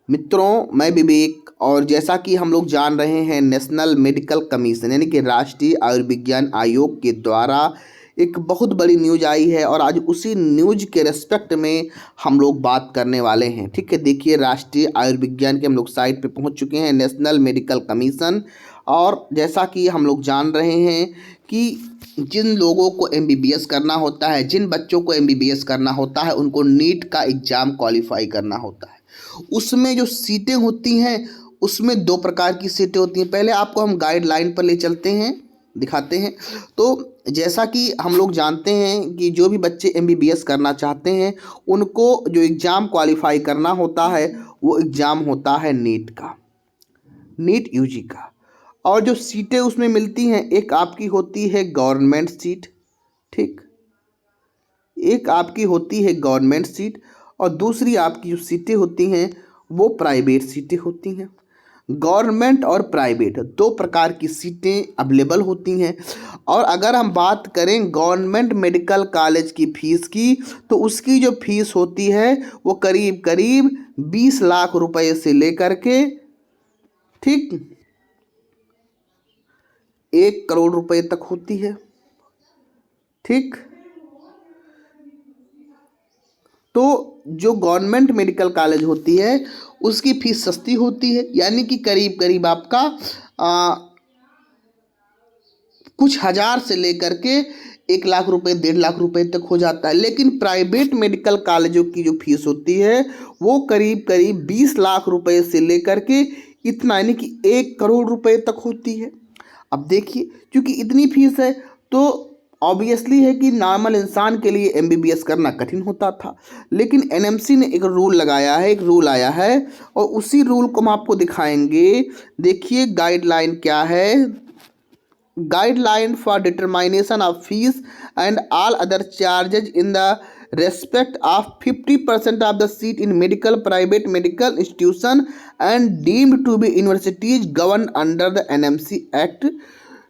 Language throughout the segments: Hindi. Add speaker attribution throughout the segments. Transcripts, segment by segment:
Speaker 1: मित्रों, मैं विवेक, और जैसा कि हम लोग जान रहे हैं, नेशनल मेडिकल कमीशन यानी कि राष्ट्रीय आयुर्विज्ञान आयोग के द्वारा एक बहुत बड़ी न्यूज आई है और आज उसी न्यूज के रेस्पेक्ट में हम लोग बात करने वाले हैं। ठीक है, देखिए, राष्ट्रीय आयुर्विज्ञान के हम लोग साइट पे पहुंच चुके हैं, नेशनल मेडिकल कमीशन। और जैसा कि हम लोग जान रहे हैं कि जिन लोगों को एमबीबीएस करना होता है, जिन बच्चों को एमबीबीएस करना होता है, उनको नीट का एग्ज़ाम क्वालिफाई करना होता है। उसमें जो सीटें होती हैं, उसमें दो प्रकार की सीटें होती हैं। पहले आपको हम गाइडलाइन पर ले चलते हैं, दिखाते हैं। तो जैसा कि हम लोग जानते हैं कि जो भी बच्चे एमबीबीएस करना चाहते हैं, उनको जो एग्ज़ाम क्वालिफाई करना होता है, वो एग्ज़ाम होता है नीट का, नीट यूजी का। और जो सीटें उसमें मिलती हैं, एक आपकी होती है गवर्नमेंट सीट, ठीक, एक आपकी होती है गवर्नमेंट सीट, और दूसरी आपकी जो सीटें होती हैं वो प्राइवेट सीटें होती हैं। गवर्नमेंट और प्राइवेट दो प्रकार की सीटें अवेलेबल होती हैं। और अगर हम बात करें गवर्नमेंट मेडिकल कॉलेज की फ़ीस की, तो उसकी जो फ़ीस होती है वो करीब करीब 20 लाख रुपए से लेकर के, ठीक, 1 करोड़ रुपए तक होती है। ठीक, तो जो गवर्नमेंट मेडिकल कॉलेज होती है उसकी फ़ीस सस्ती होती है, यानी कि करीब करीब आपका कुछ हज़ार से लेकर के 1 लाख रुपए, 1.5 लाख रुपए तक हो जाता है। लेकिन प्राइवेट मेडिकल कॉलेजों की जो फीस होती है वो करीब करीब 20 लाख रुपए से लेकर के इतना, यानी कि 1 करोड़ रुपए तक होती है। अब देखिए, क्योंकि इतनी फीस है तो ऑब्वियसली है कि नॉर्मल इंसान के लिए एमबीबीएस करना कठिन होता था। लेकिन एनएमसी ने एक रूल लगाया है, एक रूल आया है, और उसी रूल को हम आपको दिखाएंगे। देखिए गाइडलाइन क्या है। Guideline for determination of fees and all other charges in the respect of 50% of the seat in medical private medical institution and deemed to be universities governed under the NMC Act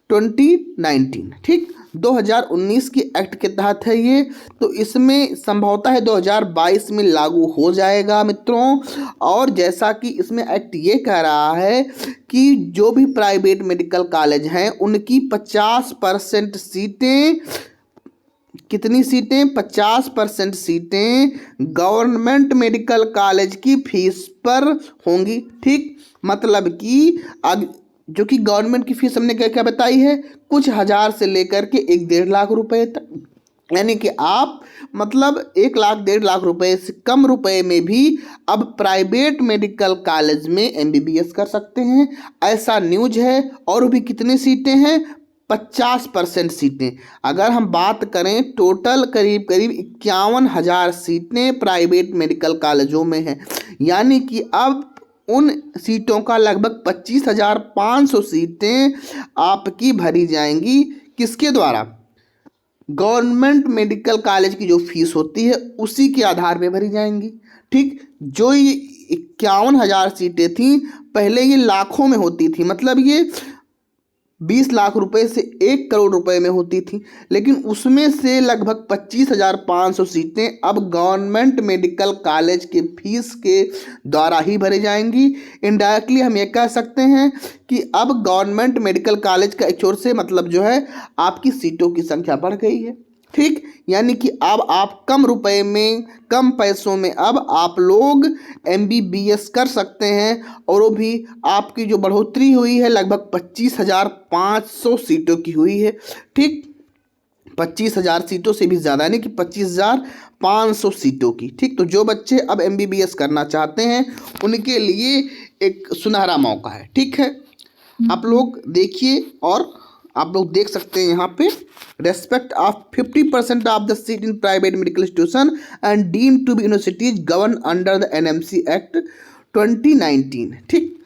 Speaker 1: 2019। ठीक, 2019 की एक्ट के तहत है ये। तो इसमें संभवतः है 2022 में लागू हो जाएगा मित्रों। और जैसा कि इसमें एक्ट ये कह रहा है कि जो भी प्राइवेट मेडिकल कॉलेज हैं उनकी 50% सीटें, कितनी सीटें, 50% सीटें गवर्नमेंट मेडिकल कॉलेज की फीस पर होंगी। ठीक, मतलब कि जो कि गवर्नमेंट की फीस हमने क्या क्या बताई है, कुछ हज़ार से लेकर के 1-1.5 लाख रुपए तक, यानी कि आप मतलब 1 लाख 1.5 लाख रुपए से कम रुपए में भी अब प्राइवेट मेडिकल कॉलेज में एमबीबीएस कर सकते हैं, ऐसा न्यूज है। और भी कितनी सीटें हैं, 50% सीटें। अगर हम बात करें, टोटल करीब करीब 51,000 सीटें प्राइवेट मेडिकल कॉलेजों में हैं, यानी कि अब उन सीटों का लगभग 25,500 सीटें आपकी भरी जाएंगी। किसके द्वारा? गवर्नमेंट मेडिकल कॉलेज की जो फीस होती है उसी के आधार पे भरी जाएंगी। ठीक, जो ये 51,000 सीटें थीं, पहले ये लाखों में होती थी, मतलब ये 20 लाख रुपए से 1 करोड़ रुपए में होती थी। लेकिन उसमें से लगभग 25,500 सीटें अब गवर्नमेंट मेडिकल कॉलेज के फीस के द्वारा ही भरी जाएंगी। इनडायरेक्टली हम ये कह सकते हैं कि अब गवर्नमेंट मेडिकल कॉलेज का एक छोर से मतलब जो है आपकी सीटों की संख्या बढ़ गई है। ठीक, यानी कि अब आप कम रुपए में, कम पैसों में अब आप लोग एमबीबीएस कर सकते हैं। और वो भी आपकी जो बढ़ोतरी हुई है लगभग 25,500 सीटों की हुई है। ठीक, 25,000 सीटों से भी ज़्यादा, यानी कि 25,500 सीटों की। ठीक, तो जो बच्चे अब एमबीबीएस करना चाहते हैं उनके लिए एक सुनहरा मौका है। ठीक है, आप लोग देखिए, और आप लोग देख सकते हैं यहाँ पे, respect of 50% off the seat in private medical institution and deemed to be universities govern under the NMC act 2019। ठीक,